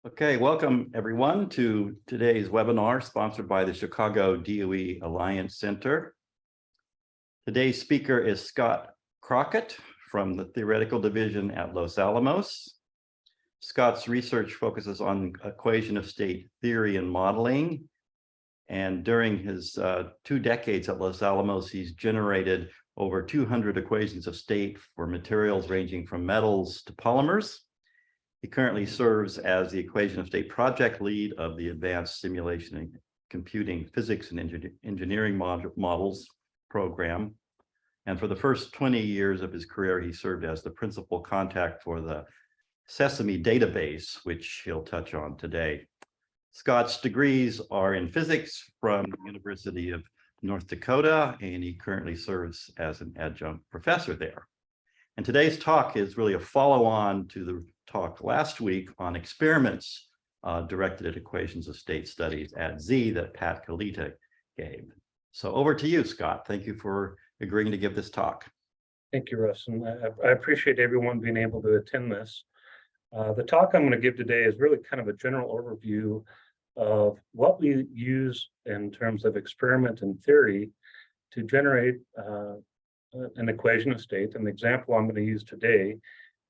Okay, welcome everyone to today's webinar sponsored by the Chicago DOE Alliance Center. Today's speaker is Scott Crockett from the Theoretical Division at Los Alamos. Scott's research focuses on equation of state theory and modeling. And during his 2 decades at Los Alamos, he's generated over 200 equations of state for materials ranging from metals to polymers. He currently serves as the equation of state project lead of the Advanced Simulation and Computing Physics and Engineering Models program. And for the first 20 years of his career, he served as the principal contact for the Sesame database, which he'll touch on today. Scott's degrees are in physics from the University of North Dakota, and he currently serves as an adjunct professor there. And today's talk is really a follow-on to the talk last week on experiments directed at equations of state studies at Z that Pat Kalita gave. So over to you, Scott. Thank you for agreeing to give this talk. Thank you, Russ. And I appreciate everyone being able to attend this. The talk I'm going to give today is really kind of a general overview of what we use in terms of experiment and theory to generate an equation of state. And the example I'm going to use today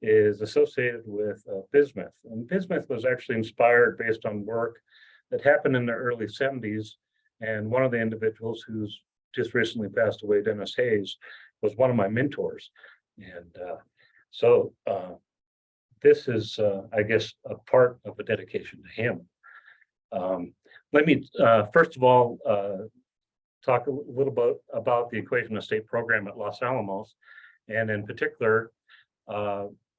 is associated with bismuth. And bismuth was actually inspired based on work that happened in the early 70s. And one of the individuals who's just recently passed away, Dennis Hayes, was one of my mentors. And so this is, I guess, a part of a dedication to him. Let me, first of all, talk a little bit about the equation of state program at Los Alamos, and in particular,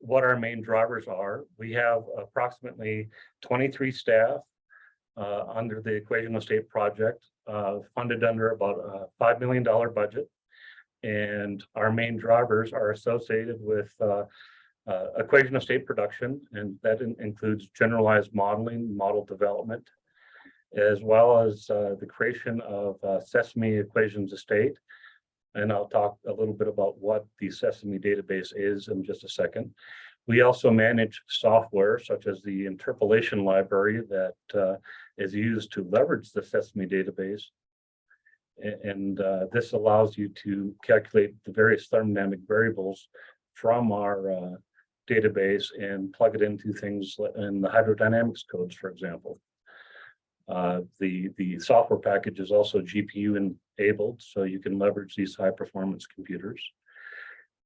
what our main drivers are. We have approximately 23 staff under the equation of state project, funded under about a $5 million budget. And our main drivers are associated with equation of state production, and that includes generalized modeling, model development, as well as the creation of Sesame equations of state. And I'll talk a little bit about what the Sesame database is in just a second. We also manage software such as the interpolation library that is used to leverage the Sesame database. And this allows you to calculate the various thermodynamic variables from our database and plug it into things in the hydrodynamics codes, for example. The software package is also GPU enabled, so you can leverage these high performance computers.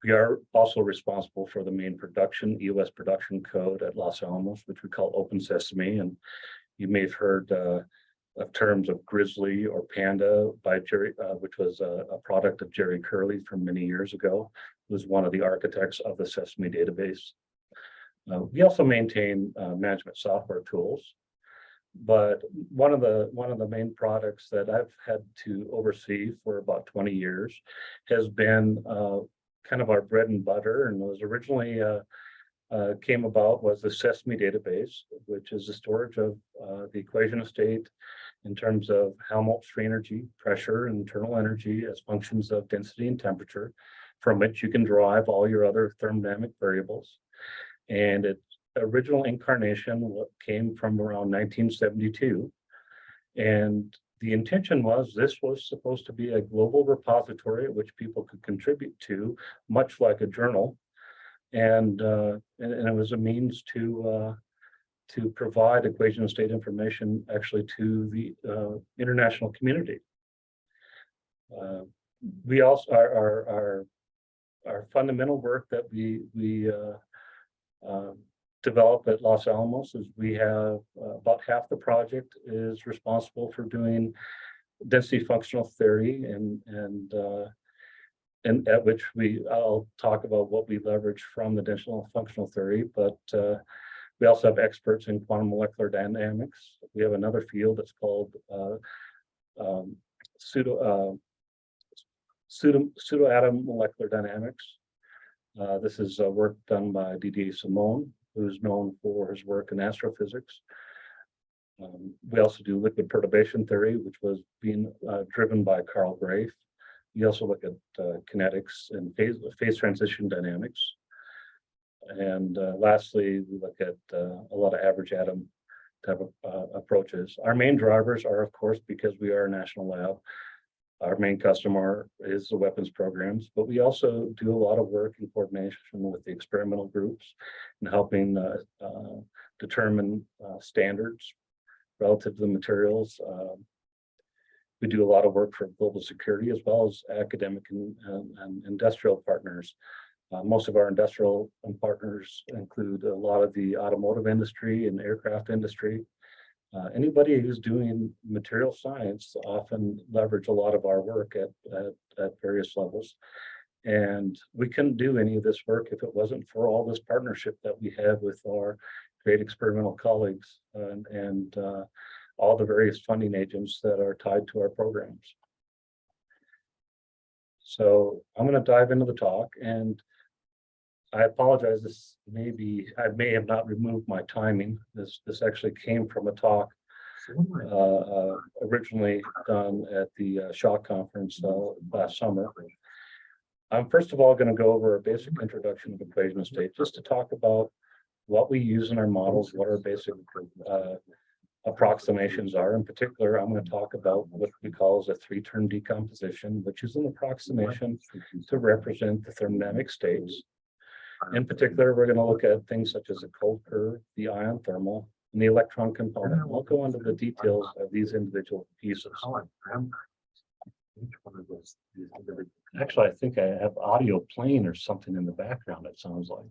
We are also responsible for the main production, EOS production code at Los Alamos, which we call Open Sesame. And you may have heard of terms of Grizzly or Panda by Jerry, which was a product of Jerry Curley from many years ago, who was one of the architects of the Sesame database. We also maintain management software tools. But one of the main products that I've had to oversee for about 20 years has been kind of our bread and butter, and was originally came about was the Sesame database, which is the storage of the equation of state in terms of Helmholtz free energy, pressure, and internal energy as functions of density and temperature, from which you can derive all your other thermodynamic variables. And its original incarnation came from around 1972. And the intention was this was supposed to be a global repository at which people could contribute to, much like a journal. And it was a means to provide equation of state information actually to the international community. We also, our fundamental work that we develop at Los Alamos is we have about half the project is responsible for doing density functional theory, and at which I'll talk about what we leverage from the density functional theory, but we also have experts in quantum molecular dynamics. We have another field that's called pseudo-atom molecular dynamics. This is work done by Didier Simon, who's known for his work in astrophysics. We also do liquid perturbation theory, which was being driven by Carl Grafe. We also look at kinetics and phase transition dynamics. And lastly, we look at a lot of average atom type of approaches. Our main drivers are, of course, because we are a national lab, our main customer is the weapons programs, but we also do a lot of work in coordination with the experimental groups and helping determine standards relative to the materials. We do a lot of work for global security as well as academic and industrial partners. Most of our industrial partners include a lot of the automotive industry and aircraft industry. Anybody who's doing material science often leverage a lot of our work at various levels. And we couldn't do any of this work if it wasn't for all this partnership that we have with our great experimental colleagues and all the various funding agents that are tied to our programs. So I'm going to dive into the talk, and I apologize. I may have not removed my timing. This actually came from a talk originally done at the Shaw conference last summer. I'm first of all going to go over a basic introduction of equation of state, just to talk about what we use in our models, what our basic approximations are. In particular, I'm going to talk about what we call as a three-term decomposition, which is an approximation to represent the thermodynamic states. In particular, we're going to look at things such as the cold curve, the ion thermal, and the electron component. We'll go into the details of these individual pieces. Actually, I think I have audio playing or something in the background, it sounds like.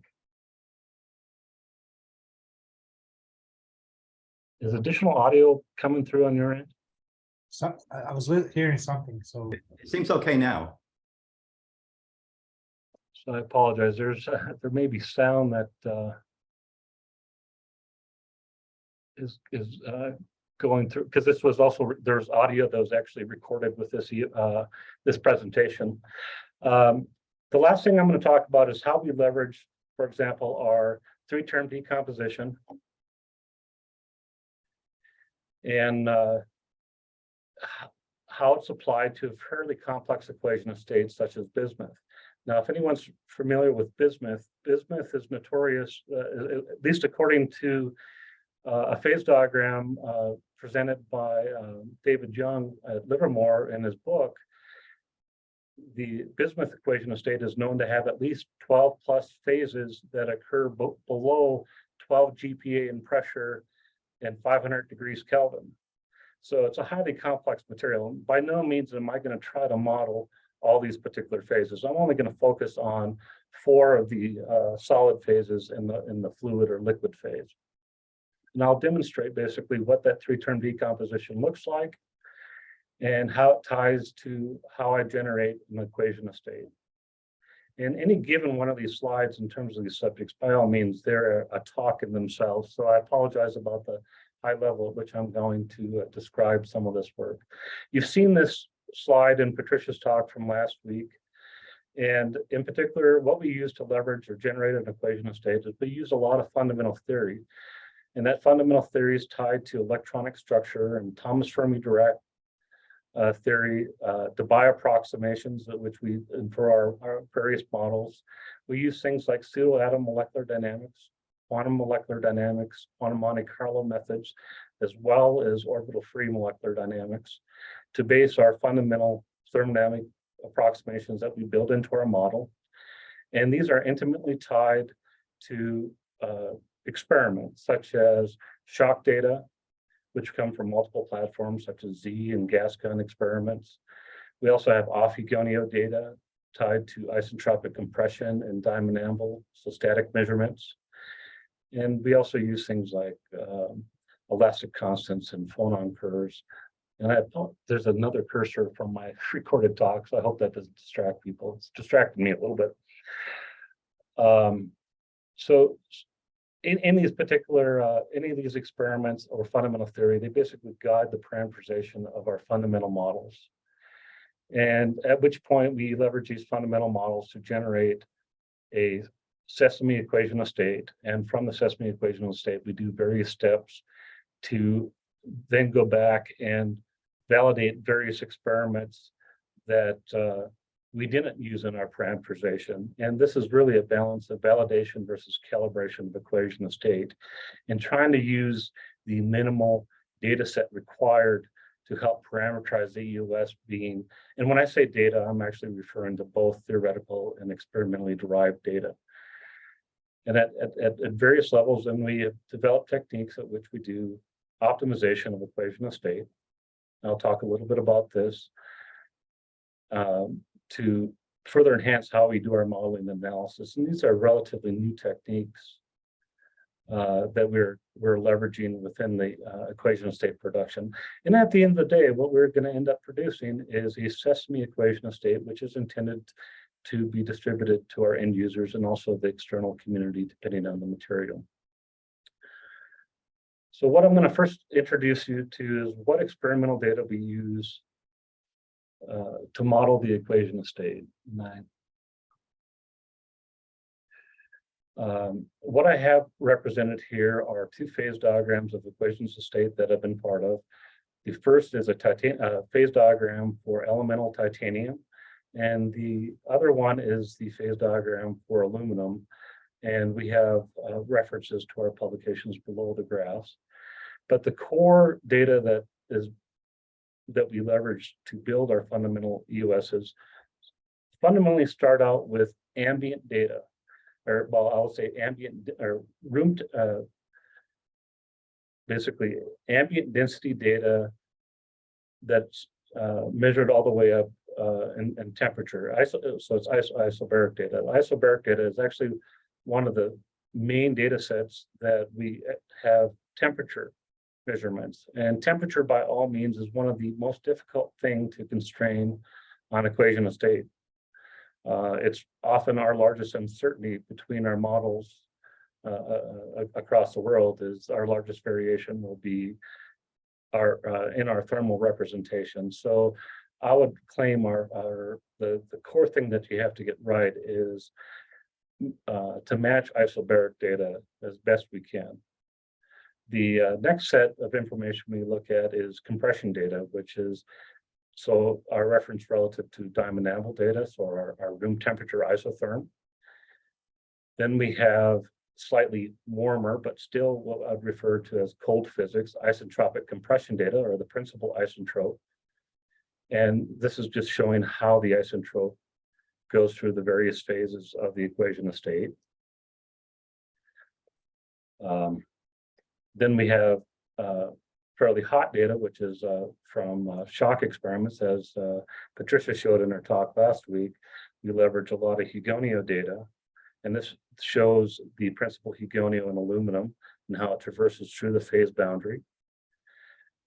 Is additional audio coming through on your end? So I was hearing something, so It seems okay now. So I apologize. There may be sound that is going through, because this was also, there's audio that was actually recorded with this presentation. The last thing I'm going to talk about is how we leverage, for example, our three-term decomposition and how it's applied to a fairly complex equation of states such as bismuth. Now, if anyone's familiar with bismuth, bismuth is notorious, at least according to a phase diagram presented by David Young at Livermore in his book. The bismuth equation of state is known to have at least 12 plus phases that occur below 12 GPa in pressure and 500 degrees Kelvin. So it's a highly complex material. By no means am I going to try to model all these particular phases. I'm only going to focus on 4 of the solid phases in the fluid or liquid phase. And I'll demonstrate basically what that three-term decomposition looks like and how it ties to how I generate an equation of state. In any given one of these slides in terms of these subjects, by all means, they're a talk in themselves. So I apologize about the high level at which I'm going to describe some of this work. You've seen this slide in Patricia's talk from last week. And in particular, what we use to leverage or generate an equation of state is we use a lot of fundamental theory. And that fundamental theory is tied to electronic structure and Thomas Fermi Dirac theory, Debye approximations, which we, and for our various models, we use things like pseudo-atom molecular dynamics, quantum molecular dynamics, quantum Monte Carlo methods, as well as orbital-free molecular dynamics to base our fundamental thermodynamic approximations that we build into our model. And these are intimately tied to experiments such as shock data, which come from multiple platforms such as Z and gas gun experiments. We also have off-Hugonio data tied to isentropic compression and diamond anvil, so static measurements. And we also use things like elastic constants and phonon curves. And there's another cursor from my recorded talk, so I hope that doesn't distract people. It's distracted me a little bit. So in these particular, any of these experiments or fundamental theory, they basically guide the parameterization of our fundamental models. And at which point we leverage these fundamental models to generate a Sesame equation of state. And from the Sesame equation of state, we do various steps to then go back and validate various experiments that we didn't use in our parameterization. And this is really a balance of validation versus calibration of equation of state, and trying to use the minimal data set required to help parameterize the EOS being, and when I say data, I'm actually referring to both theoretical and experimentally derived data. And at various levels, then we have developed techniques at which we do optimization of equation of state. I'll talk a little bit about this to further enhance how we do our modeling analysis. And these are relatively new techniques that we're leveraging within the equation of state production. And at the end of the day, what we're going to end up producing is a Sesame equation of state, which is intended to be distributed to our end users and also the external community, depending on the material. So what I'm going to first introduce you to is what experimental data we use to model the equation of state. What I have represented here are two phase diagrams of equations of state that I've been part of. The first is a phase diagram for elemental titanium, and the other one is the phase diagram for aluminum. And we have references to our publications below the graphs. But the core data that we leverage to build our fundamental EOSs fundamentally start out with ambient data, or well, I'll say ambient or room, basically ambient density data that's measured all the way up in temperature. So it's isobaric data. Isobaric data is actually one of the main data sets that we have temperature measurements. And temperature, by all means, is one of the most difficult things to constrain on equation of state. It's often our largest uncertainty between our models across the world. Is our largest variation will be in our thermal representation. So I would claim the core thing that you have to get right is to match isobaric data as best we can. The next set of information we look at is compression data, which is so our reference relative to diamond anvil data, so our room temperature isotherm. Then we have slightly warmer, but still what I'd refer to as cold physics, isentropic compression data, or the principal isentrope. And this is just showing how the isentrope goes through the various phases of the equation of state. Then we have fairly hot data, which is from shock experiments, as Patricia showed in her talk last week. We leverage a lot of Hugonio data, and this shows the principal Hugonio in aluminum and how it traverses through the phase boundary,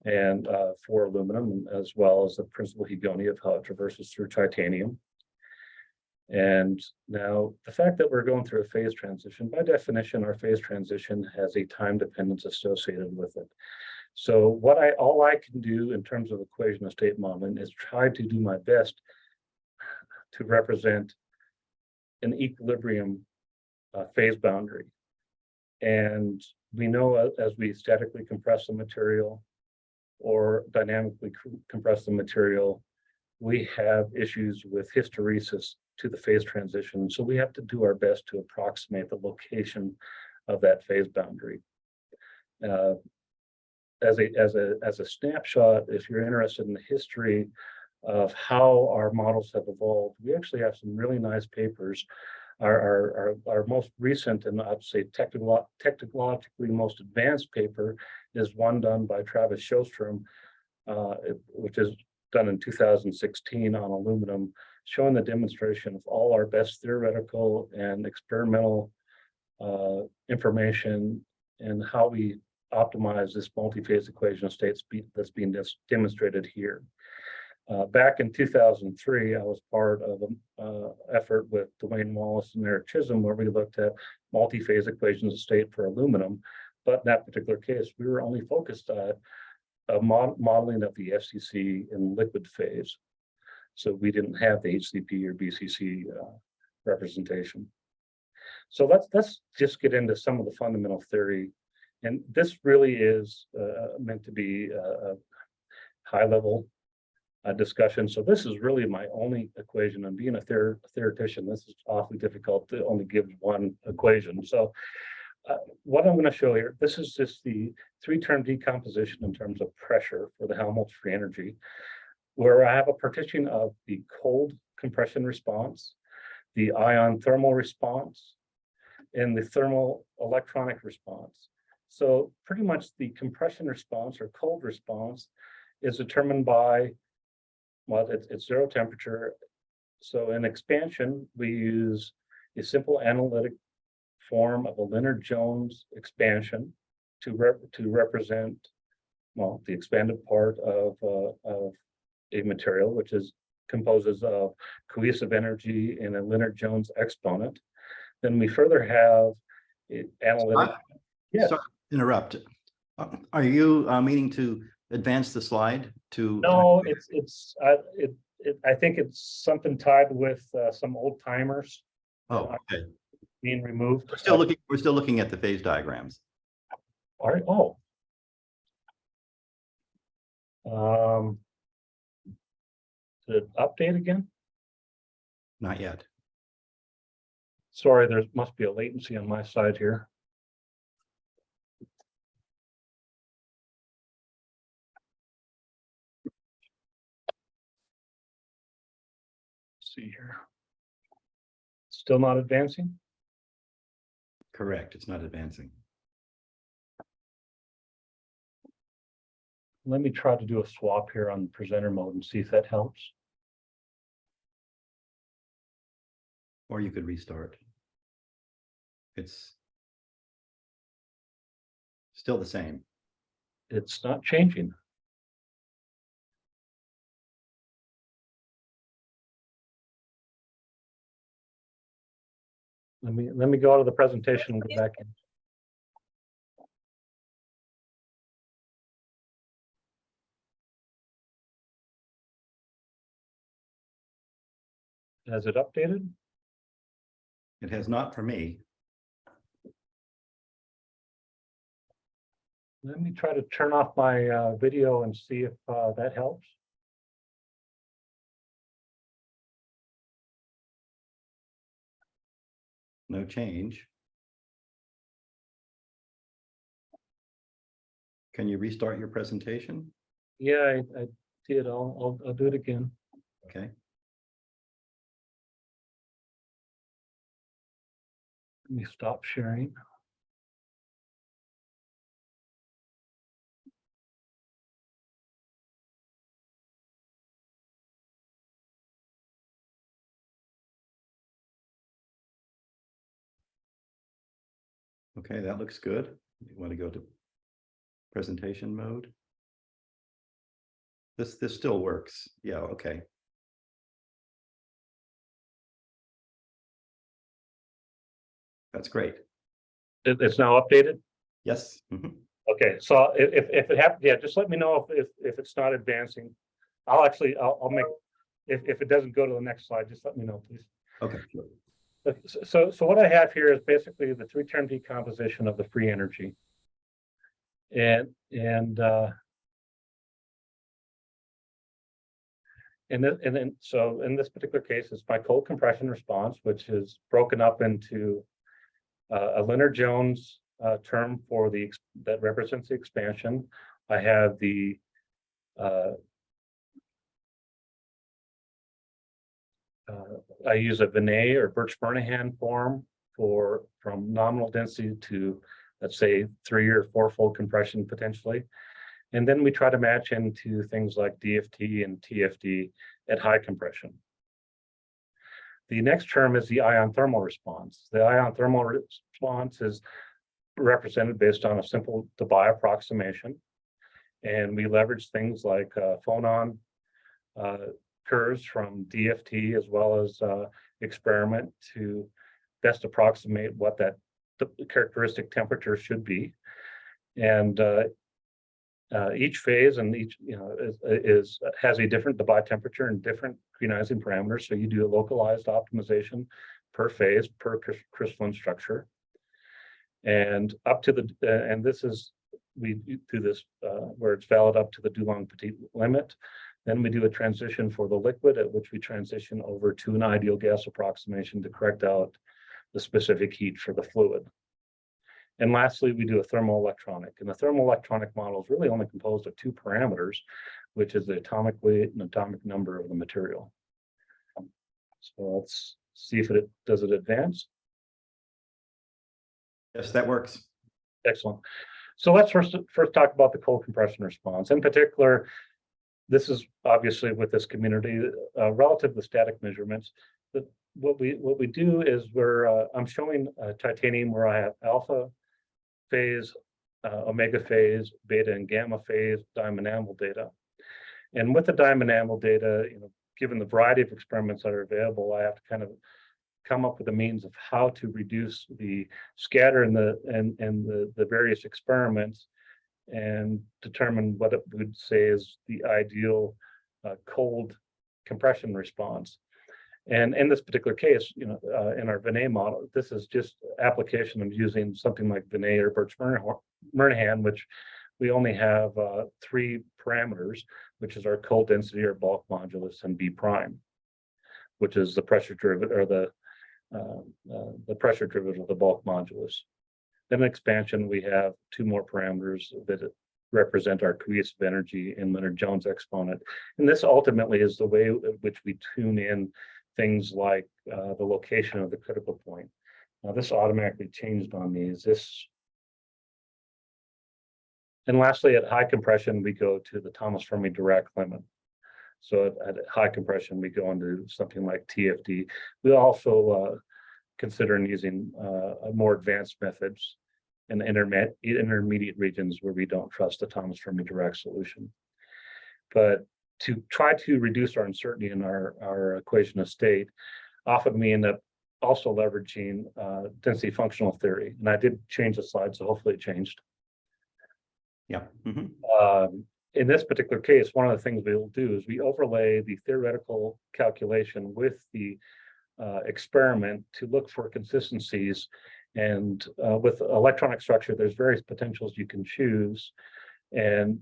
and for aluminum, as well as the principal Hugonio of how it traverses through titanium. And now the fact that we're going through a phase transition, by definition, our phase transition has a time dependence associated with it. So all I can do in terms of equation of state modeling is try to do my best to represent an equilibrium phase boundary. And we know as we statically compress the material or dynamically compress the material, we have issues with hysteresis to the phase transition. So we have to do our best to approximate the location of that phase boundary. As a snapshot, if you're interested in the history of how our models have evolved, we actually have some really nice papers. Our most recent, and I'd say technologically most advanced paper, is one done by Travis Sjostrom, which is done in 2016 on aluminum, showing the demonstration of all our best theoretical and experimental information and how we optimize this multi-phase equation of states that's being demonstrated here. Back in 2003, I was part of an effort with Dwayne Wallace and Eric Chisholm, where we looked at multi-phase equations of state for aluminum. But in that particular case, we were only focused at modeling of the FCC in liquid phase. So we didn't have the HCP or BCC representation. So let's just get into some of the fundamental theory. And this really is meant to be a high-level discussion. So this is really my only equation. And being a theoretician, this is awfully difficult to only give one equation. So what I'm going to show here, this is just the three-term decomposition in terms of pressure for the Helmholtz free energy, where I have a partition of the cold compression response, the ion thermal response, and the thermal electronic response. So pretty much the compression response or cold response is determined by, well, it's zero temperature. So in expansion, we use a simple analytic form of a Lennard-Jones expansion to represent, well, the expanded part of a material, which composes of cohesive energy in a Lennard-Jones exponent. Then we further have analytic. Yes. Sorry to interrupt. Are you meaning to advance the slide to? No, I think it's something tied with some old timers. Oh, okay. Being removed. We're still looking at the phase diagrams. All right. Oh. Did it update again? Not yet. Sorry, there must be a latency on my side here. Let's see here. Still not advancing? Correct. It's not advancing. Let me try to do a swap here on presenter mode and see if that helps. Or you could restart. It's still the same. It's not changing. Let me go out of the presentation and go back in. Has it updated? It has not for me. Let me try to turn off my video and see if that helps. No change. Can you restart your presentation? Yeah, I did. I'll do it again. Okay. Let me stop sharing. Okay, that looks good. You want to go to presentation mode? This still works. Yeah, okay. That's great. It's now updated? Yes. Mhm. Okay, so if it happens, yeah, just let me know if it's not advancing. I'll make, if it doesn't go to the next slide, just let me know, please. Okay, sure. So what I have here is basically the three-term decomposition of the free energy. And then so in this particular case, it's my cold compression response, which is broken up into a Lennard-Jones term for that represents the expansion. I have the I use a Binet or Birch-Bernehan form from nominal density to, let's say, 3 or 4-fold compression potentially. And then we try to match into things like DFT and TFT at high compression. The next term is the ion thermal response. The ion thermal response is represented based on a simple Debye approximation. And we leverage things like phonon curves from DFT as well as experiment to best approximate what that characteristic temperature should be. And each phase and each has a different Debye temperature and different greenizing parameters. So you do a localized optimization per phase per crystalline structure, and up to the and this is we do this where it's valid up to the Dulong-Petit limit. Then we do a transition for the liquid, at which we transition over to an ideal gas approximation to correct out the specific heat for the fluid. And lastly, we do a thermoelectronic. And the thermoelectronic model is really only composed of two parameters, which is the atomic weight and atomic number of the material. So let's see if it does it advance. Yes, that works. Excellent. So let's first talk about the cold compression response. In particular, this is obviously with this community relative to static measurements. What we do is I'm showing titanium where I have alpha phase, omega phase, beta and gamma phase diamond enamel data. And with the diamond enamel data, given the variety of experiments that are available, I have to kind of come up with a means of how to reduce the scatter in the various experiments and determine what it would say is the ideal cold compression response. And in this particular case, in our Vinay model, this is just application of using something like Vinay or Birch-Mernihan, which we only have 3 parameters, which is our cold density or bulk modulus and B prime, which is the pressure derivative or the pressure derivative of the bulk modulus. Then in expansion, we have 2 more parameters that represent our cohesive energy in Leonard-Jones exponent. And this ultimately is the way in which we tune in things like the location of the critical point. Now this automatically changed on me. Is this? And lastly, at high compression, we go to the Thomas Fermi Dirac limit. So at high compression, we go into something like TFD. We also consider using more advanced methods in intermediate regions where we don't trust the Thomas Fermi Dirac solution. But to try to reduce our uncertainty in our equation of state, often we end up also leveraging density functional theory. And I did change the slide, so hopefully it changed. Yeah. In this particular case, one of the things we will do is we overlay the theoretical calculation with the experiment to look for consistencies. And with electronic structure, there's various potentials you can choose and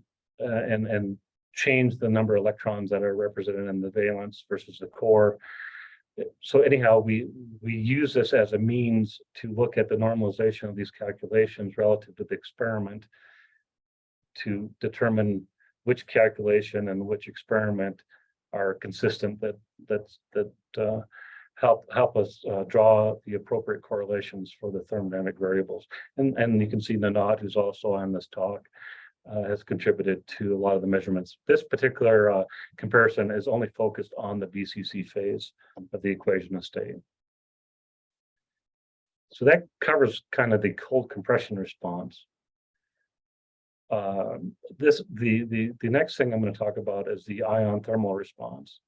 change the number of electrons that are represented in the valence versus the core. So anyhow, we use this as a means to look at the normalization of these calculations relative to the experiment to determine which calculation and which experiment are consistent that help us draw the appropriate correlations for the thermodynamic variables. And you can see Nanad, who's also on this talk, has contributed to a lot of the measurements. This particular comparison is only focused on the BCC phase of the equation of state. So that covers kind of the cold compression response. The next thing I'm going to talk about is the ion thermal response.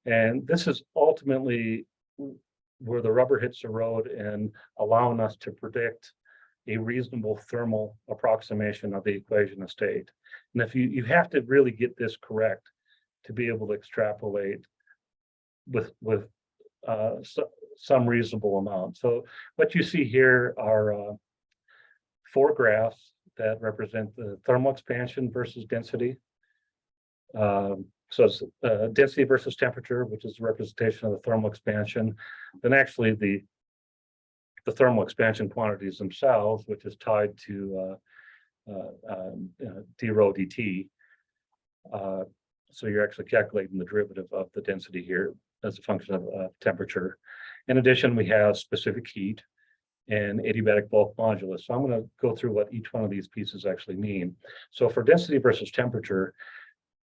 And this is ultimately where the rubber hits the road and allowing us to predict a reasonable thermal approximation of the equation of state. And if you have to really get this correct to be able to extrapolate with some reasonable amount. So what you see here are 4 graphs that represent the thermal expansion versus density. So it's density versus temperature, which is the representation of the thermal expansion. Then actually the thermal expansion quantities themselves, which is tied to d rho dt. So you're actually calculating the derivative of the density here as a function of temperature. In addition, we have specific heat and adiabatic bulk modulus. So I'm going to go through what each one of these pieces actually mean. So for density versus temperature,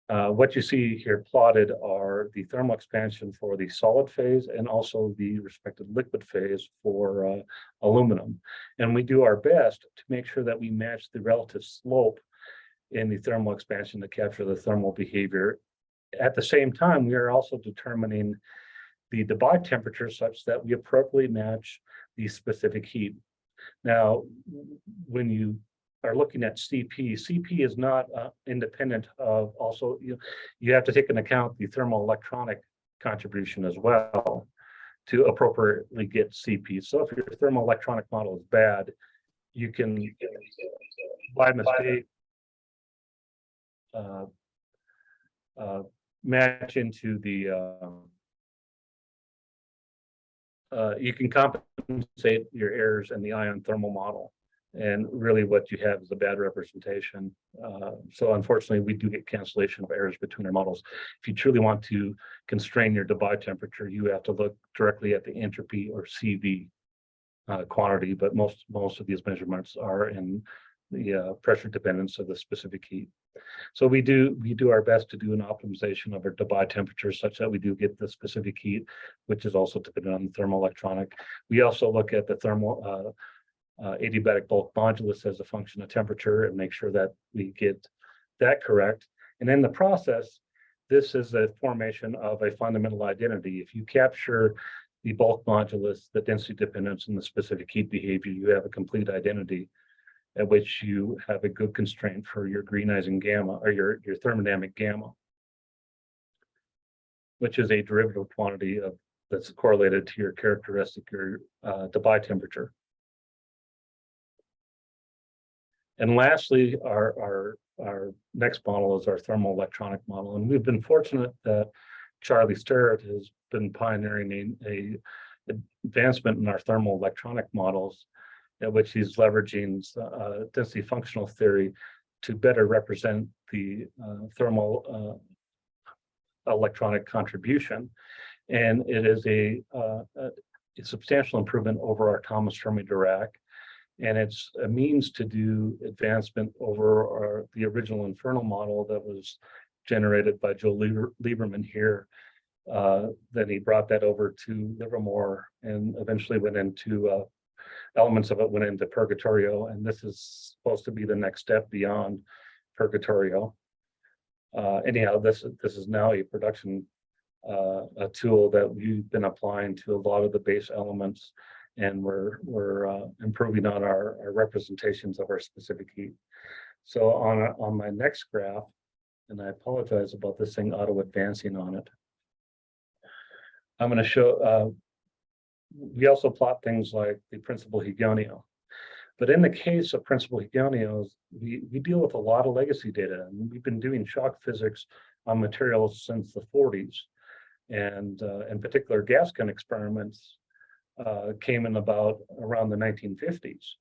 what you see here plotted are the thermal expansion for the solid phase and also the respective liquid phase for aluminum. And we do our best to make sure that we match the relative slope in the thermal expansion to capture the thermal behavior. At the same time, we are also determining the Debye temperature such that we appropriately match the specific heat. Now, when you are looking at CP is not independent of also, you have to take into account the thermoelectronic contribution as well to appropriately get CP. So if your thermoelectronic model is bad, you can, by mistake, match into the, you can compensate your errors in the ion thermal model. And really what you have is a bad representation. So unfortunately, we do get cancellation of errors between our models. If you truly want to constrain your Debye temperature, you have to look directly at the entropy or CV quantity, but most of these measurements are in the pressure dependence of the specific heat. So we do our best to do an optimization of our Debye temperature such that we do get the specific heat, which is also dependent on the thermoelectronic. We also look at the thermal adiabatic bulk modulus as a function of temperature and make sure that we get that correct. And in the process, this is a formation of a fundamental identity. If you capture the bulk modulus, the density dependence, and the specific heat behavior, you have a complete identity at which you have a good constraint for your greenizing gamma or your thermodynamic gamma, which is a derivative quantity of that's correlated to your characteristic, your Debye temperature. And lastly, our next model is our thermoelectronic model. And we've been fortunate that Charlie Starrett has been pioneering a advancement in our thermoelectronic models, at which he's leveraging density functional theory to better represent the thermal electronic contribution. And it is a substantial improvement over our Thomas Fermi Dirac. And it's a means to do advancement over the original Infernal model that was generated by Joe Lieberman here. Then he brought that over to Livermore and eventually went into elements of it went into Purgatorio. And this is supposed to be the next step beyond Purgatorio. Anyhow, this is now a production a tool that we've been applying to a lot of the base elements. And we're improving on our representations of our specific heat. So on my next graph, and I apologize about this thing auto advancing on it, I'm going to show, we also plot things like the principal Hugoniot. But in the case of principal Hugoniots, we deal with a lot of legacy data. And we've been doing shock physics on materials since the 40s. And in particular, gas gun experiments came in about around the 1950s.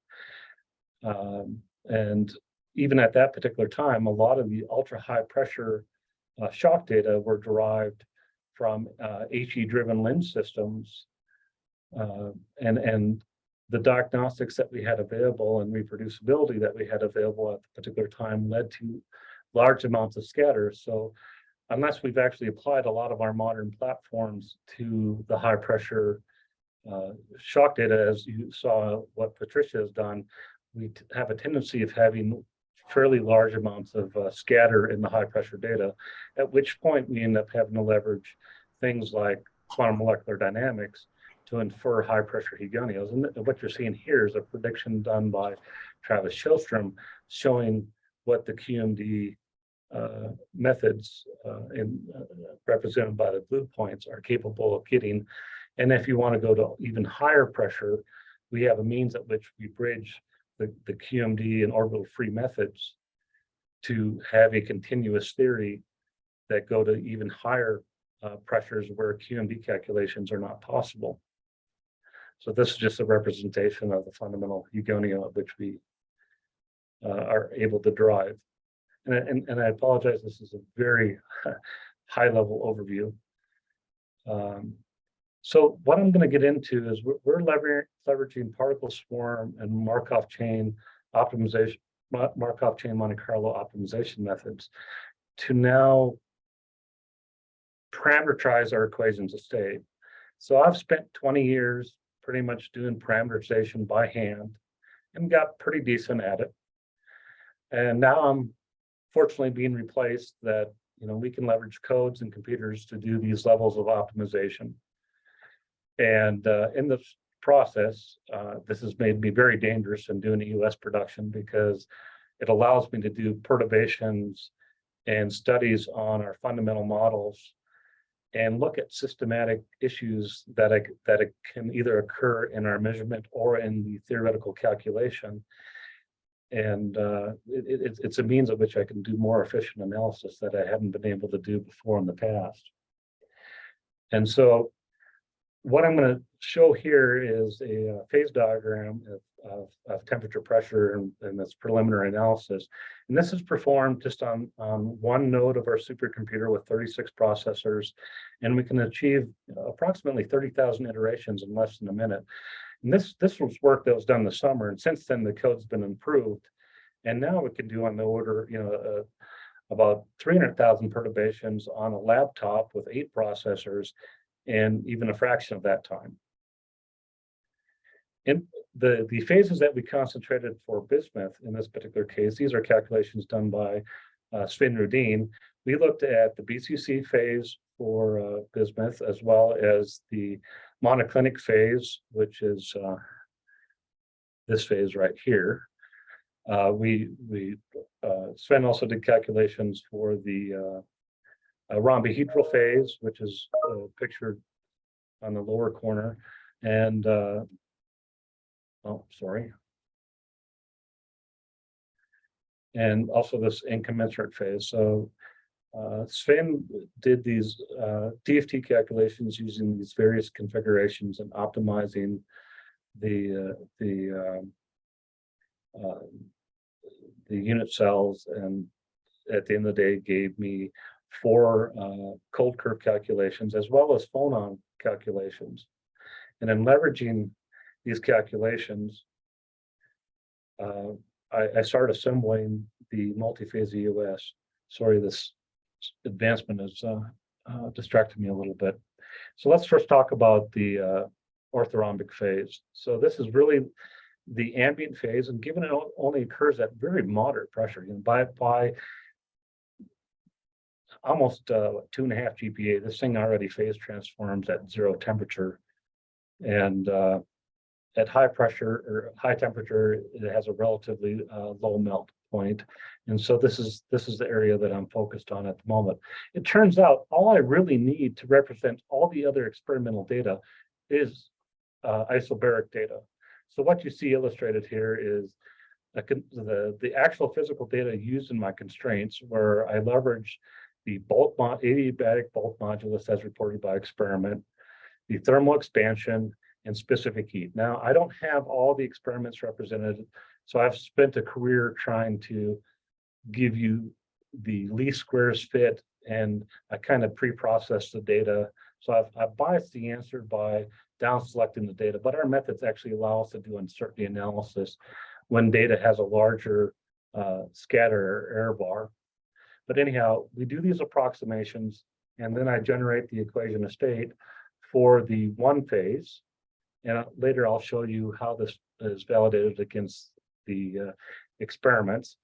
And even at that particular time, a lot of the ultra high pressure shock data were derived from HE-driven lens systems. And the diagnostics that we had available and reproducibility that we had available at the particular time led to large amounts of scatter. So unless we've actually applied a lot of our modern platforms to the high pressure shock data, as you saw what Patricia has done, we have a tendency of having fairly large amounts of scatter in the high pressure data, at which point we end up having to leverage things like quantum molecular dynamics to infer high pressure Hugoniots. And what you're seeing here is a prediction done by Travis Shellstrom showing what the QMD methods represented by the blue points are capable of getting. And if you want to go to even higher pressure, we have a means at which we bridge the QMD and orbital free methods to have a continuous theory that go to even higher pressures where QMD calculations are not possible. So this is just a representation of the fundamental Hugoniot which we are able to derive. And I apologize, this is a very high level overview. So what I'm going to get into is we're leveraging particle swarm and Markov chain optimization, Markov chain Monte Carlo optimization methods to now parameterize our equations of state. So I've spent 20 years pretty much doing parameterization by hand and got pretty decent at it. And now I'm fortunately being replaced that, we can leverage codes and computers to do these levels of optimization. And in this process, this has made me very dangerous in doing US production because it allows me to do perturbations and studies on our fundamental models and look at systematic issues that can either occur in our measurement or in the theoretical calculation. And it's a means of which I can do more efficient analysis that I haven't been able to do before in the past. And so what I'm going to show here is a phase diagram of temperature, pressure, and this preliminary analysis. And this is performed just on one node of our supercomputer with 36 processors, and we can achieve approximately 30,000 iterations in less than a minute. And this was work that was done this summer, and since then the code's been improved, and now we can do on the order, about 300,000 perturbations on a laptop with 8 processors, and even a fraction of that time. In the phases that we concentrated for Bismuth in this particular case, these are calculations done by Sven Rudin. We looked at the BCC phase for Bismuth, as well as the monoclinic phase, which is this phase right here. Sven also did calculations for the rhombohedral phase, which is pictured on the lower corner, and and also this incommensurate phase. So Sven did these DFT calculations using these various configurations and optimizing the unit cells, and at the end of the day gave me 4 cold curve calculations as well as phonon calculations. And in leveraging these calculations, I started assembling the multi-phase EOS. Sorry, this advancement is distracting me a little bit. So let's first talk about the orthorhombic phase. So this is really the ambient phase, and given it only occurs at very moderate pressure, by almost 2.5 GPa, this thing already phase transforms at 0 temperature, and at high pressure or high temperature, it has a relatively low melt point. And so this is the area that I'm focused on at the moment. It turns out all I really need to represent all the other experimental data is isobaric data. So what you see illustrated here is the actual physical data used in my constraints, where I leverage the adiabatic bulk modulus as reported by experiment, the thermal expansion, and specific heat. Now, I don't have all the experiments represented, so I've spent a career trying to give you the least squares fit, and I kind of pre-process the data. So I've biased the answer by down selecting the data, but our methods actually allow us to do uncertainty analysis when data has a larger scatter or error bar. But anyhow, we do these approximations, and then I generate the equation of state for the one phase. And later I'll show you how this is validated against the experiments.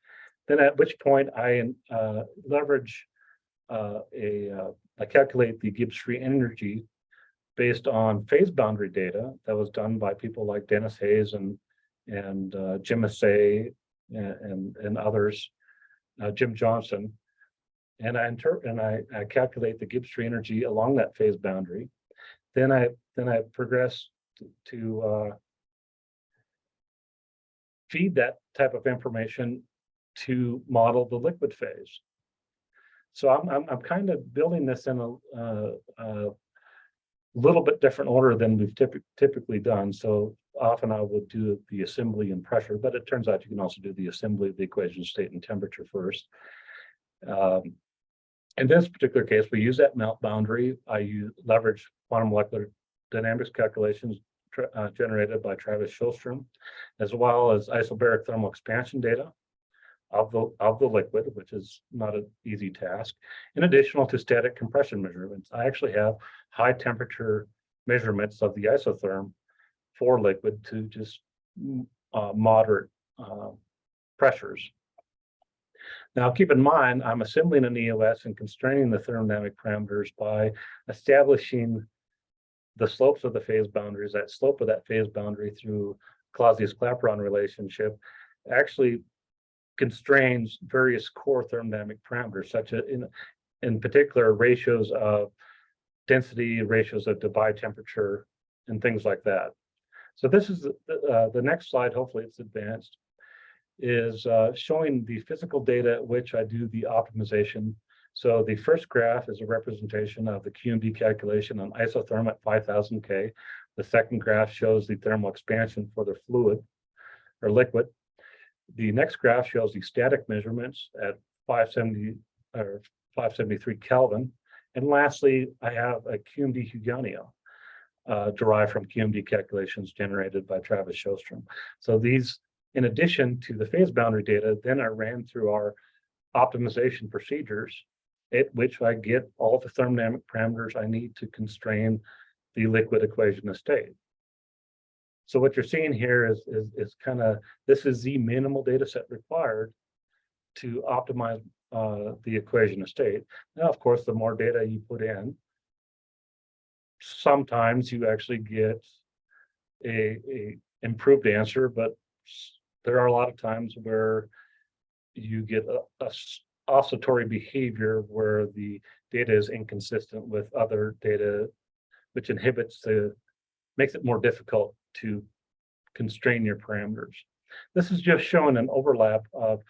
Then at which point I leverage I calculate the Gibbs free energy based on phase boundary data that was done by people like Dennis Hayes and Jim Assay and others, Jim Johnson, and I calculate the Gibbs free energy along that phase boundary. Then I progress to feed that type of information to model the liquid phase. So I'm kind of building this in a little bit different order than we've typically done. So often I would do the assembly and pressure, but it turns out you can also do the assembly of the equation of state and temperature first. In this particular case, we use that melt boundary. I leverage quantum molecular dynamics calculations generated by Travis Schulstrom, as well as isobaric thermal expansion data of the liquid, which is not an easy task. In addition to static compression measurements, I actually have high temperature measurements of the isotherm for liquid to just moderate pressures. Now, keep in mind, I'm assembling an EOS and constraining the thermodynamic parameters by establishing the slopes of the phase boundaries. That slope of that phase boundary through Clausius-Clapeyron relationship actually constrains various core thermodynamic parameters, such as in particular ratios of density, ratios of Debye temperature, and things like that. So this is the next slide. Hopefully it's advanced. Is showing the physical data at which I do the optimization So the first graph is a representation of the QMD calculation on isotherm at 5000 K. The second graph shows the thermal expansion for the fluid or liquid. The next graph shows the static measurements at 570 or 573 Kelvin. And lastly, I have a QMD Hugoniot derived from QMD calculations generated by Travis Sjostrom. So these, in addition to the phase boundary data, then are ran through our optimization procedures, at which I get all the thermodynamic parameters I need to constrain the liquid equation of state. So what you're seeing here is kind of, this is the minimal data set required to optimize the equation of state. Now, of course, the more data you put in, sometimes you actually get a improved answer, but there are a lot of times where you get a oscillatory behavior where the data is inconsistent with other data, which makes it more difficult to constrain your parameters. This is just showing an overlap of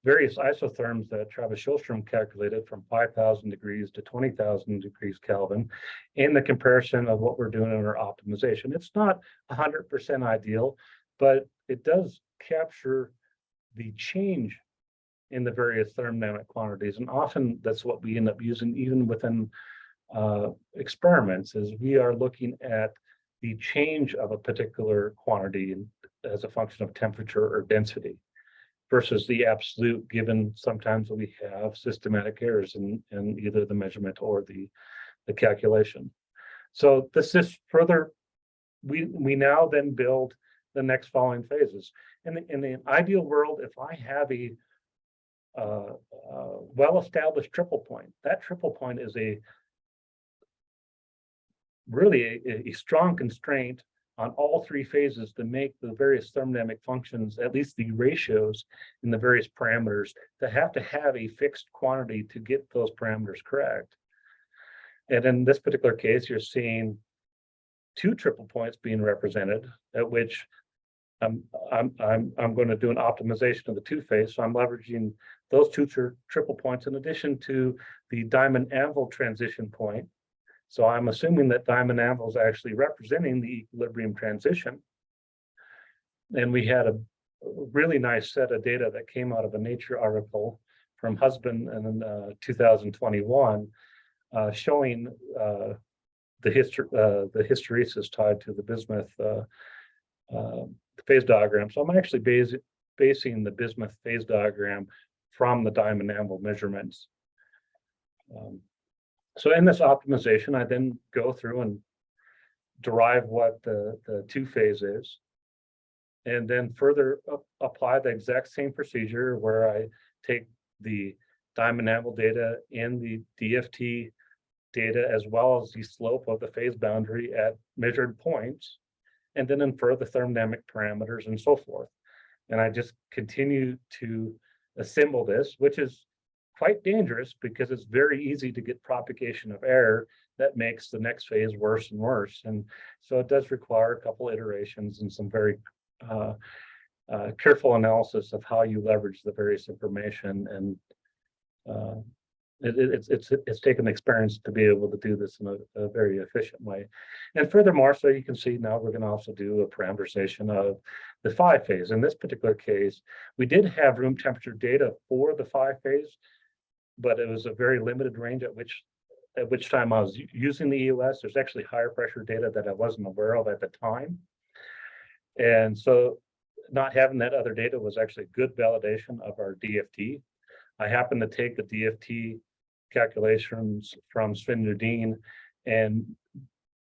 various isotherms that Travis Sjostrom calculated from 5,000 degrees to 20,000 degrees Kelvin, and the comparison of what we're doing in our optimization. It's not 100% ideal, but it does capture the change in the various thermodynamic quantities. And often that's what we end up using even within experiments, is we are looking at the change of a particular quantity as a function of temperature or density versus the absolute, given sometimes we have systematic errors in either the measurement or the calculation. So this is further, we now then build the next following phases. In the ideal world, if I have a well-established triple point, that triple point is really a strong constraint on all three phases to make the various thermodynamic functions, at least the ratios in the various parameters, to have a fixed quantity to get those parameters correct. And in this particular case, you're seeing two triple points being represented, at which I'm going to do an optimization of the two phase. So I'm leveraging those two triple points in addition to the diamond anvil transition point. So I'm assuming that diamond anvil is actually representing the equilibrium transition. And we had a really nice set of data that came out of a Nature article from Husband in 2021, showing the hysteresis tied to the Bismuth phase diagram. So I'm actually basing the Bismuth phase diagram from the diamond anvil measurements. So in this optimization, I then go through and derive what the two phase is, and then further apply the exact same procedure where I take the diamond anvil data and the DFT data, as well as the slope of the phase boundary at measured points, and then infer the thermodynamic parameters and so forth. And I just continue to assemble this, which is quite dangerous because it's very easy to get propagation of error that makes the next phase worse and worse. And so it does require a couple iterations and some very careful analysis of how you leverage the various information. And it's taken experience to be able to do this in a very efficient way. And furthermore, so you can see now we're going to also do a parameterization of the 5 phase. In this particular case, we did have room temperature data for the 5 phase, but it was a very limited range at which time I was using the EOS. There's actually higher pressure data that I wasn't aware of at the time. And so not having that other data was actually good validation of our DFT. I happened to take the DFT calculations from Sven Nudin and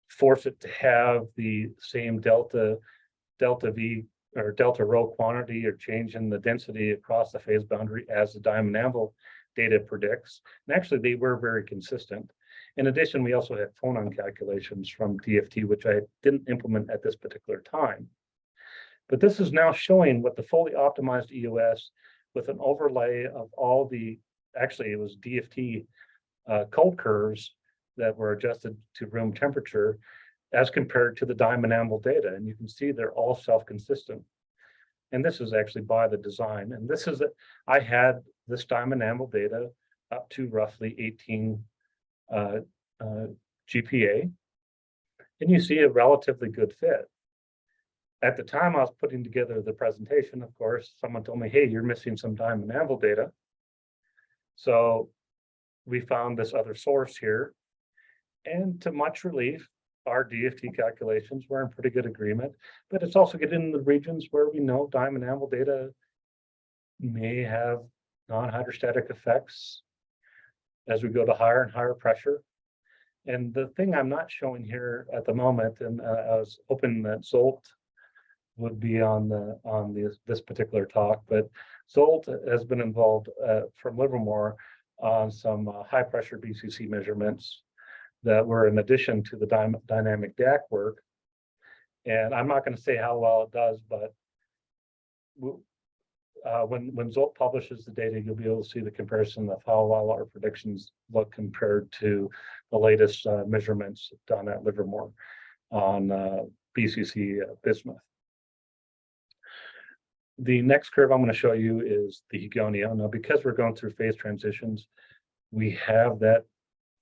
force it to have the same delta V or delta rho quantity or change in the density across the phase boundary as the diamond anvil data predicts. And actually they were very consistent. In addition, we also had phonon calculations from DFT, which I didn't implement at this particular time. But this is now showing what the fully optimized EOS with an overlay of all the, actually it was DFT cold curves that were adjusted to room temperature as compared to the diamond anvil data. And you can see they're all self-consistent. And this is actually by the design. And this is, I had this diamond anvil data up to roughly 18 GPA, and you see a relatively good fit. At the time I was putting together the presentation, of course, someone told me, hey, you're missing some diamond anvil data. So we found this other source here, and to much relief, our DFT calculations were in pretty good agreement, but it's also getting in the regions where we know diamond anvil data may have non-hydrostatic effects as we go to higher and higher pressure. And the thing I'm not showing here at the moment, and I was hoping that Zolt would be on this particular talk, but Zolt has been involved from Livermore on some high pressure BCC measurements that were in addition to the dynamic DAC work. And I'm not going to say how well it does, but when Zolt publishes the data, you'll be able to see the comparison of how well our predictions look compared to the latest measurements done at Livermore on BCC bismuth. The next curve I'm going to show you is the Hugonio. Now, because we're going through phase transitions, we have that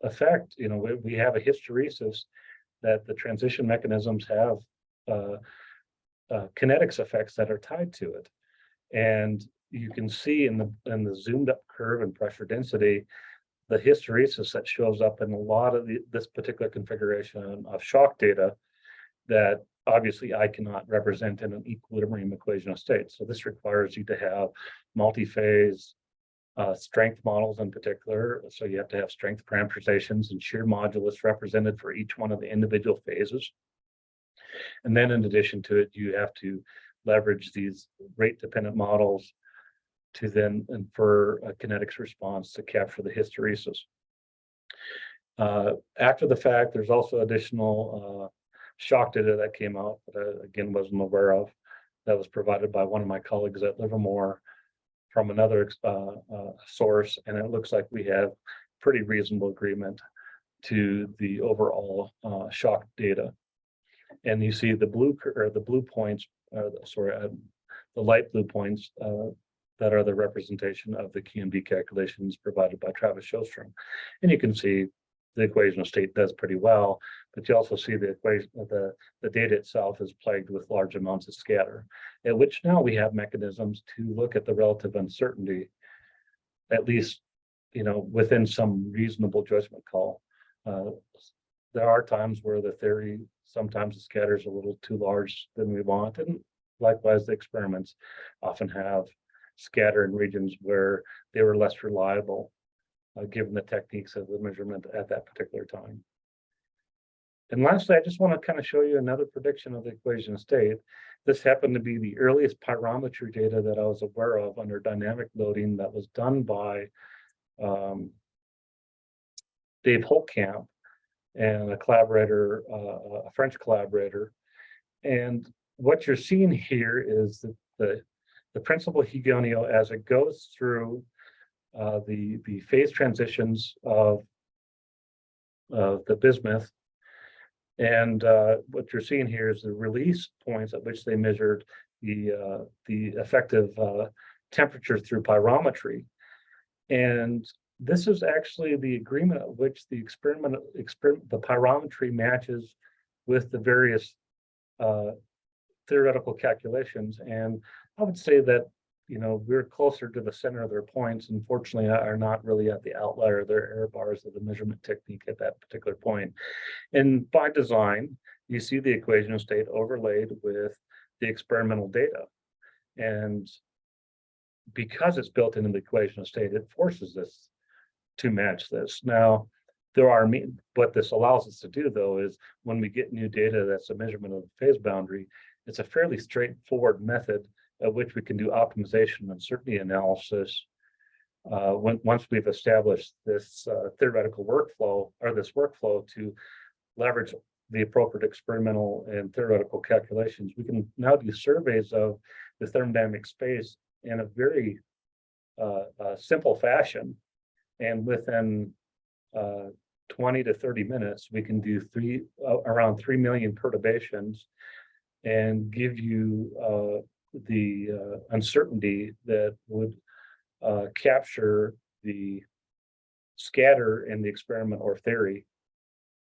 effect. You know, we have a hysteresis that the transition mechanisms have kinetics effects that are tied to it. And you can see in the zoomed up curve and pressure density, the hysteresis that shows up in a lot of this particular configuration of shock data that obviously I cannot represent in an equilibrium equation of state. So this requires you to have multi-phase strength models in particular. So you have to have strength parameterizations and shear modulus represented for each one of the individual phases. And then in addition to it, you have to leverage these rate-dependent models to then infer a kinetics response to capture the hysteresis. After the fact, there's also additional shock data that came out that I, again, wasn't aware of, that was provided by one of my colleagues at Livermore from another source, and it looks like we have pretty reasonable agreement to the overall shock data. And you see the blue points, the light blue points that are the representation of the QMB calculations provided by Travis Sjostrom. And you can see the equation of state does pretty well, but you also see the equation, the data itself is plagued with large amounts of scatter, at which now we have mechanisms to look at the relative uncertainty, at least, you know, within some reasonable judgment call. There are times where the theory, sometimes the scatter is a little too large than we want, and likewise the experiments often have scatter in regions where they were less reliable, given the techniques of the measurement at that particular time. And lastly, I just want to kind of show you another prediction of the equation of state. This happened to be the earliest pyrometry data that I was aware of under dynamic loading that was done by Dave Holtkamp and a collaborator, a French collaborator. And what you're seeing here is that the principal Hugonio as it goes through the phase transitions of the bismuth. And what you're seeing here is the release points at which they measured the effective temperature through pyrometry. And this is actually the agreement at which the pyrometry matches with the various theoretical calculations. And I would say that, you know, we're closer to the center of their points, and fortunately are not really at the outlier of their error bars of the measurement technique at that particular point. And by design, you see the equation of state overlaid with the experimental data. And because it's built into the equation of state, it forces this to match this. Now, what this allows us to do, though, is when we get new data that's a measurement of the phase boundary, it's a fairly straightforward method at which we can do optimization and uncertainty analysis once we've established this theoretical workflow, or this workflow to leverage the appropriate experimental and theoretical calculations. We can now do surveys of the thermodynamic space in a very simple fashion. And within 20 to 30 minutes, we can do around 3 million perturbations and give you the uncertainty that would capture the scatter in the experiment or theory,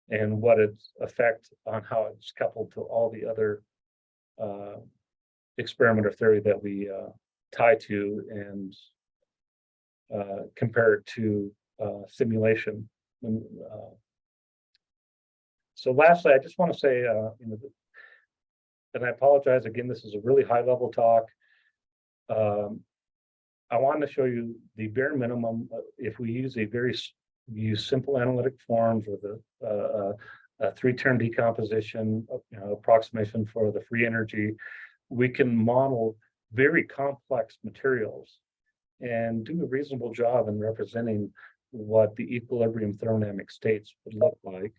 and what its effect on how it's coupled to all the other experiment or theory that we tie to and compare it to simulation. So lastly, I just want to say, and I apologize again, this is a really high level talk. I wanted to show you the bare minimum. If we use simple analytic forms with a three-term decomposition, approximation for the free energy, we can model very complex materials and do a reasonable job in representing what the equilibrium thermodynamic states would look like.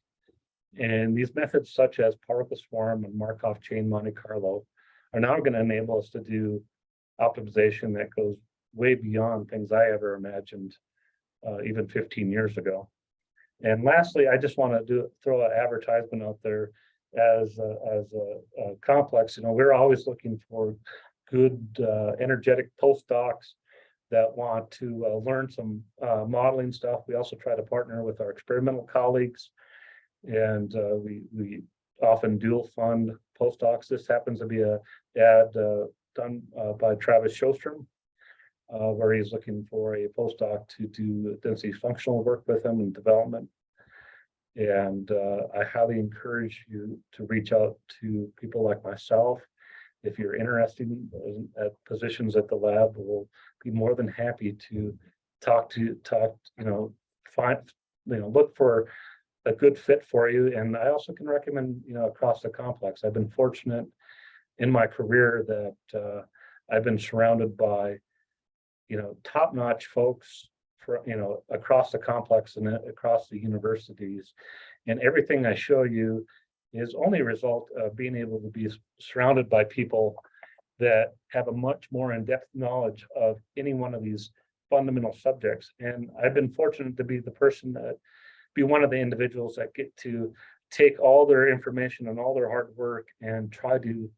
And these methods, such as particle swarm and Markov chain Monte Carlo, are now going to enable us to do optimization that goes way beyond things I ever imagined even 15 years ago. And lastly, I just want to throw an advertisement out there as a complex. We're always looking for good, energetic postdocs that want to learn some modeling stuff. We also try to partner with our experimental colleagues, and we often dual fund postdocs. This happens to be an ad done by Travis Sjostrom, where he's looking for a postdoc to do density functional work with him in development. And I highly encourage you to reach out to people like myself. If you're interested in positions at the lab, we'll be more than happy to look for a good fit for you. And I also can recommend, across the complex. I've been fortunate in my career that I've been surrounded by, top-notch folks across the complex and across the universities. And everything I show you is only a result of being able to be surrounded by people that have a much more in-depth knowledge of any one of these fundamental subjects. And I've been fortunate to be one of the individuals that get to take all their information and all their hard work and try to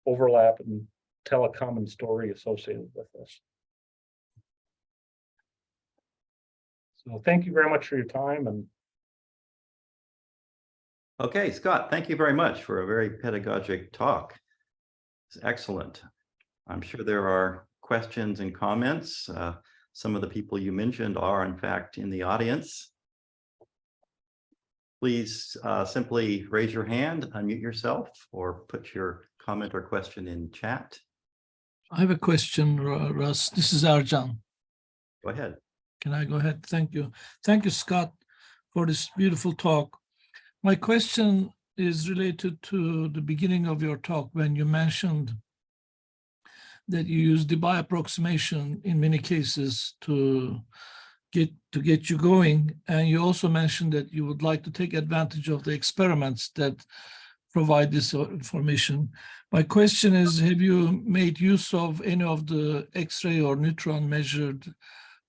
overlap and tell a common story associated with this. So thank you very much for your time. And Okay, Scott, thank you very much for a very pedagogic talk. It's excellent. I'm sure there are questions and comments. Some of the people you mentioned are, in fact, in the audience. Please simply raise your hand, unmute yourself, or put your comment or question in chat. I have a question, Russ. This is Arjan. Go ahead. Can I go ahead? Thank you. Thank you, Scott, for this beautiful talk. My question is related to the beginning of your talk when you mentioned that you use Debye approximation in many cases to get you going. And you also mentioned that you would like to take advantage of the experiments that provide this information. My question is, have you made use of any of the X-ray or neutron measured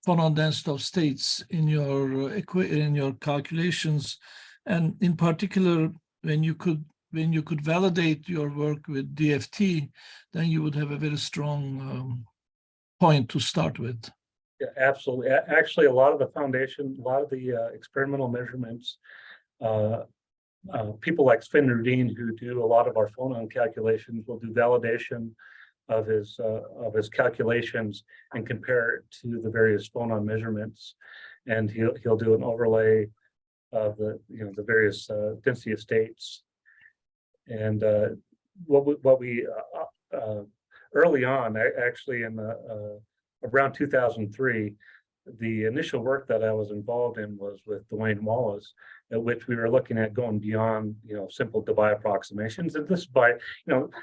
phonon density of states in your calculations? And in particular, when you could validate your work with DFT, then you would have a very strong point to start with. yeah, absolutely. Actually, a lot of the experimental measurements, people like Sven Rudin, who do a lot of our phonon calculations, will do validation of his calculations and compare it to the various phonon measurements, and he'll do an overlay of the various density of states. And what we early on, actually in around 2003, the initial work that I was involved in was with Dwayne Wallace, at which we were looking at going beyond, simple Debye approximations. And this by,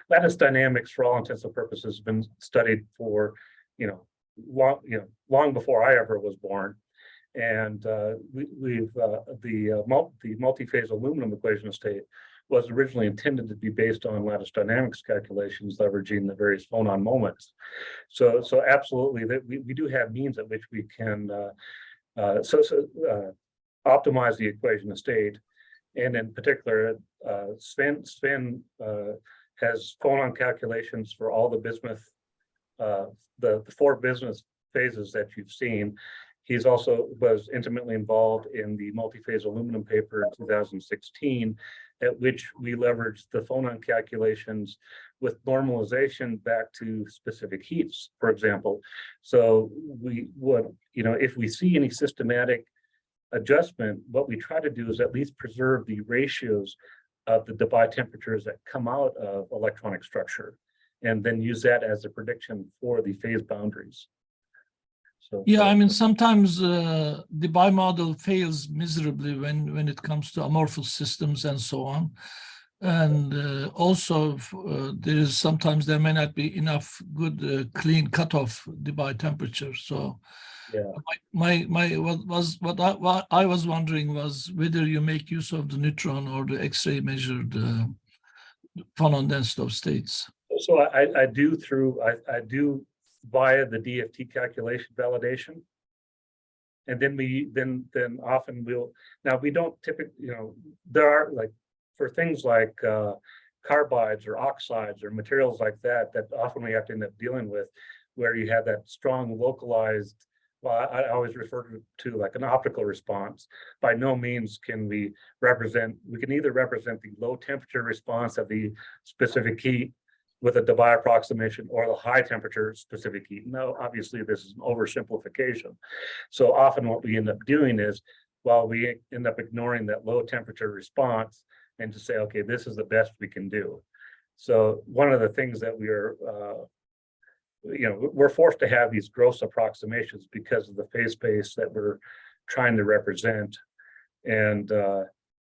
lattice dynamics, for all intents and purposes, has been studied for, long before I ever was born. And the multi-phase aluminum equation of state was originally intended to be based on lattice dynamics calculations, leveraging the various phonon moments. So absolutely, that we do have means at which we can optimize the equation of state. And in particular, Sven has phonon calculations for all the bismuth, the four bismuth phases that you've seen. He's also was intimately involved in the multi-phase aluminum paper in 2016, at which we leveraged the phonon calculations with normalization back to specific heats, for example. So we would, if we see any systematic adjustment, what we try to do is at least preserve the ratios of the Debye temperatures that come out of electronic structure, and then use that as a prediction for the phase boundaries. So, Yeah, I mean, sometimes the Debye model fails miserably when it comes to amorphous systems and so on. And also, sometimes there may not be enough good clean cutoff Debye temperature. So, yeah, what I was wondering was whether you make use of the neutron or the X-ray measured phonon density of states. so I do via the DFT calculation validation. And then often now we don't typically, there are like, for things like carbides or oxides or materials like that often we have to end up dealing with, where you have that strong localized, well, I always refer to like an optical response. By no means can we can either represent the low temperature response of the specific heat with a Debye approximation, or the high temperature specific heat. No, obviously this is an oversimplification. So often what we end up doing is, while we end up ignoring that low temperature response and to say, okay, this is the best we can do. So one of the things that we are, we're forced to have these gross approximations because of the phase space that we're trying to represent. And,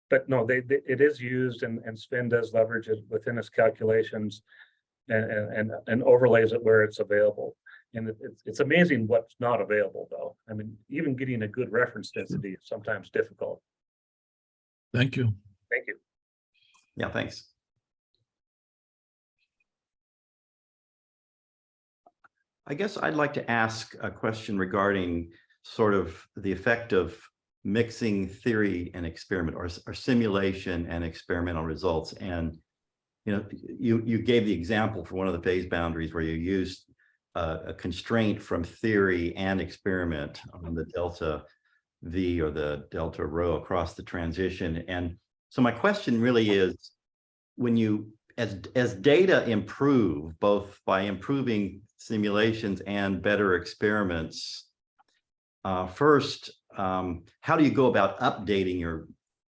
but no, it is used, and Sven does leverage it within his calculations, and overlays it where it's available. And it's amazing what's not available, though. I mean, even getting a good reference density is sometimes difficult. Thank you. Thank you. Yeah, thanks. I guess I'd like to ask a question regarding sort of the effect of mixing theory and experiment, or simulation and experimental results. And you gave the example for one of the phase boundaries where you used a constraint from theory and experiment on the delta V or the delta rho across the transition. And so my question really is, when you, as data improve, both by improving simulations and better experiments, first, how do you go about updating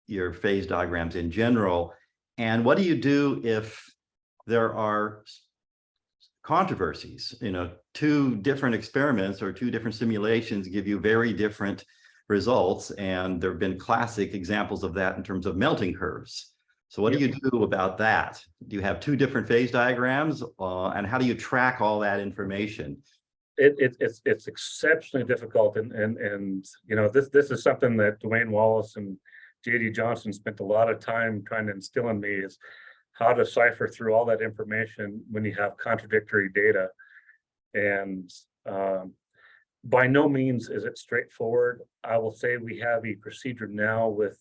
your phase diagrams in general? And what do you do if there are controversies? Two different experiments or two different simulations give you very different results. And there have been classic examples of that in terms of melting curves. So what do you do about that? Do you have two different phase diagrams? And how do you track all that information? It's exceptionally difficult. And this is something that Dwayne Wallace and J.D. Johnson spent a lot of time trying to instill in me, is how to cipher through all that information when you have contradictory data. And by no means is it straightforward. I will say we have a procedure now with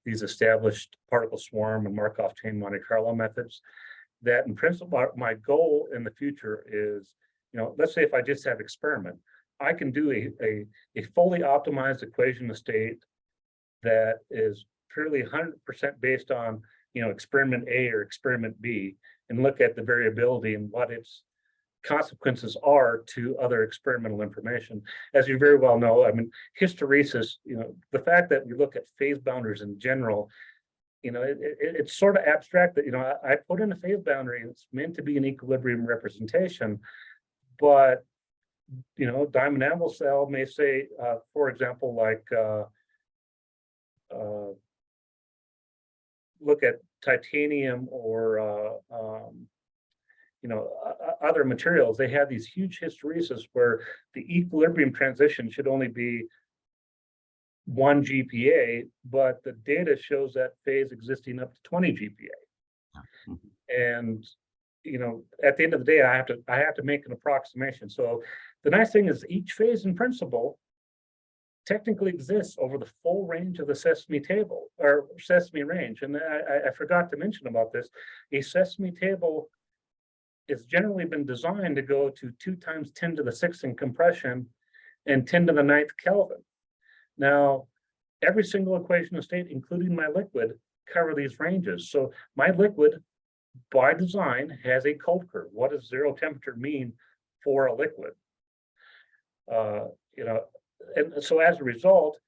these established particle swarm and Markov chain Monte Carlo methods that, in principle, my goal in the future is, let's say if I just have experiment, I can do a fully optimized equation of state that is purely 100% based on, experiment A or experiment B, and look at the variability and what its consequences are to other experimental information. As you very well know, I mean, hysteresis, the fact that we look at phase boundaries in general, it's sort of abstract that, I put in a phase boundary and it's meant to be an equilibrium representation, but, diamond anvil cell may say, for example, like, look at titanium or other materials. They have these huge hysteresis where the equilibrium transition should only be 1 GPa, but the data shows that phase existing up to 20 GPa. And at the end of the day, I have to make an approximation. So the nice thing is each phase in principle technically exists over the full range of the Sesame table, or Sesame range. And I forgot to mention about this. A Sesame table is generally been designed to go to 2 × 10⁶ in compression and 10 to the 9th Kelvin. Now, every single equation of state, including my liquid, cover these ranges. So my liquid, by design, has a cold curve. What does zero temperature mean for a liquid? You know, and so as a result,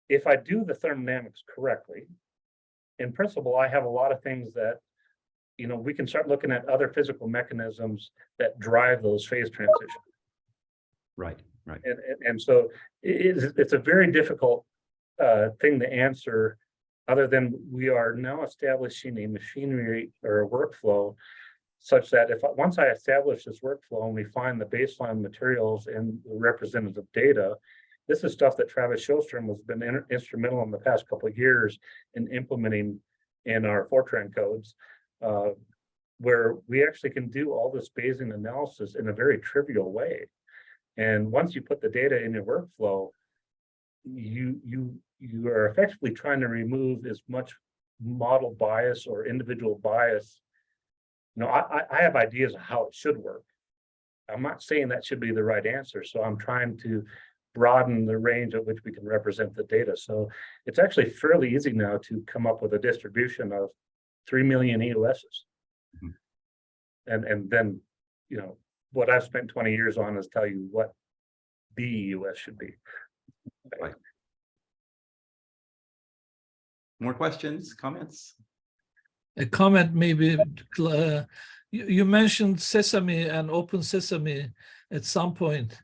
if I do the thermodynamics correctly, in principle, I have a lot of things that, you know, we can start looking at other physical mechanisms that drive those phase transitions. Right, right. And so it's a very difficult thing to answer, other than we are now establishing a machinery or a workflow such that once I establish this workflow and we find the baseline materials and the representative data, this is stuff that Travis Showstrom has been instrumental in the past couple of years in implementing in our Fortran codes, where we actually can do all this Bayesian analysis in a very trivial way. And once you put the data in your workflow, you are effectively trying to remove as much model bias or individual bias. You know, I have ideas of how it should work. I'm not saying that should be the right answer. So I'm trying to broaden the range at which we can represent the data. So it's actually fairly easy now to come up with a distribution of 3 million EOSs. Mm-hmm. And then, you know, what I've spent 20 years on is tell you what the EOS should be. Right. More questions, comments? A comment maybe, you mentioned Sesame and Open Sesame at some point.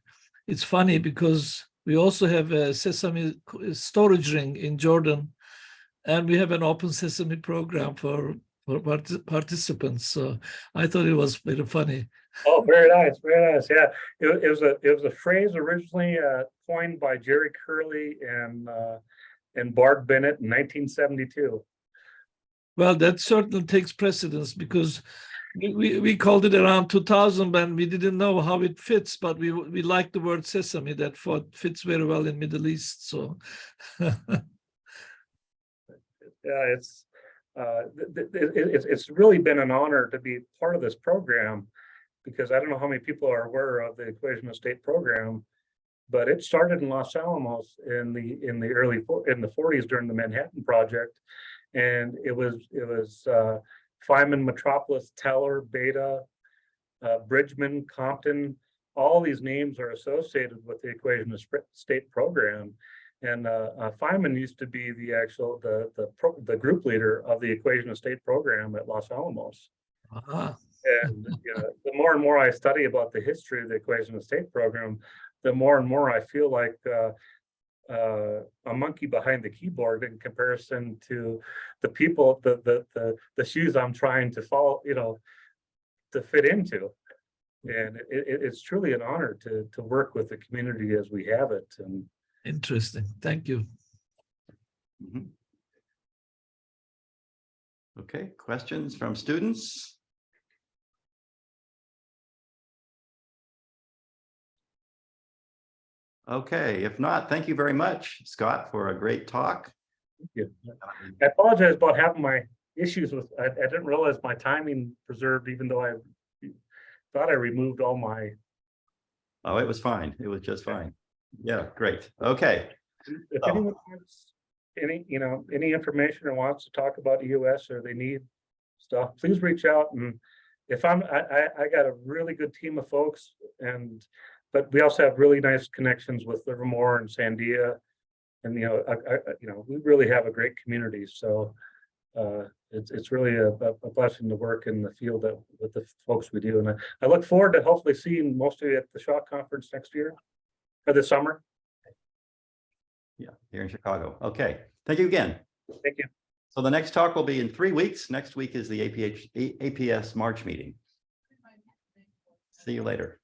It's funny because we also have a Sesame storage ring in Jordan, and we have an Open Sesame program for participants. So I thought it was very funny. Oh, very nice, very nice. Yeah, it was a phrase originally coined by Jerry Curley and Bart Bennett in 1972. Well, that certainly takes precedence because we called it around 2000 and we didn't know how it fits, but we like the word sesame that fits very well in Middle East. So yeah, it's really been an honor to be part of this program, because I don't know how many people are aware of the Equation of State program, but it started in Los Alamos in the 40s during the Manhattan Project. And it was Feynman, Metropolis, Teller, Beta, Bridgman, Compton. All these names are associated with the Equation of State program. And Feynman used to be the group leader of the Equation of State program at Los Alamos. Uh-huh. And you know, the more and more I study about the history of the Equation of State program, the more and more I feel like a monkey behind the keyboard in comparison to the people, the shoes I'm trying to follow, you know, to fit into. And it's truly an honor to work with the community as we have it. And interesting. Thank you. Mm-hmm. Okay, questions from students? Okay, if not, thank you very much, Scott, for a great talk. Thank you. I apologize about having my issues with, I didn't realize my timing preserved, even though I thought I removed all my. Oh, it was fine. It was just fine. Yeah, great. Okay. If anyone wants any information or wants to talk about EOS or they need stuff, please reach out. And if I got a really good team of folks, but we also have really nice connections with Livermore and Sandia, and we really have a great community. So it's really a blessing to work in the field with the folks we do. And I look forward to hopefully seeing most of you at the SHA conference next year or this summer. Yeah, here in Chicago. Okay, thank you again. Thank you. So the next talk will be in 3 weeks. Next week is the APS March meeting. See you later.